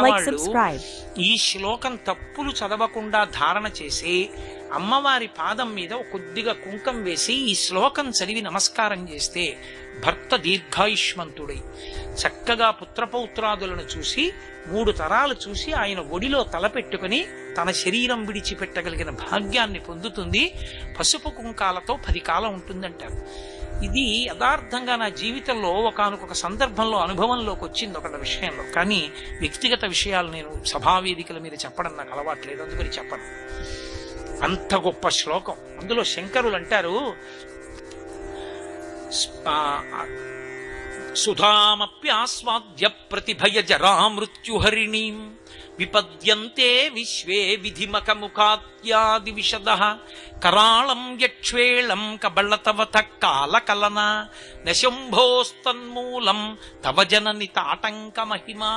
like, వాళ్ళు subscribe. ఈ శ్లోకం తప్పులు చదవకుండా ధారణ చేసి అమ్మవారి పాదం మీద ఒక కొద్దిగా కుంకం వేసి ఈ శ్లోకం చదివి నమస్కారం చేస్తే భర్త దీర్ఘాయుష్మంతుడై చక్కగా పుత్రపౌత్రాదులను చూసి 3 తరాలు చూసి ఆయన ఒడిలో తలపెట్టుకుని తన శరీరం విడిచిపెట్టగలిగిన భాగ్యాన్ని పొందుతుంది. పసుపు కుంకాలతో 10 కాలం ఉంటుందంటారు. ఇది యథార్థంగా నా జీవితంలో ఒకానొక సందర్భంలో అనుభవంలోకి వచ్చింది ఒక విషయంలో. కానీ వ్యక్తిగత విషయాలు నేను సభావేదికల మీద చెప్పడం నాకు అలవాట్లేదు, అందుకని చెప్పను. అంత గొప్ప శ్లోకం. అందులో శంకరులు అంటారు, సుధామప్యాస్వాద్య ప్రతిభయ జరామృత్యుహరిణీం విపద్యంతే విశ్వే విధిమకముఖాత్యాది విశదః కరాళం యక్ష్వేళం కబళతవత కాలకలన నశంభోస్తన్మూలం తవ జనని తాటంక మహిమా.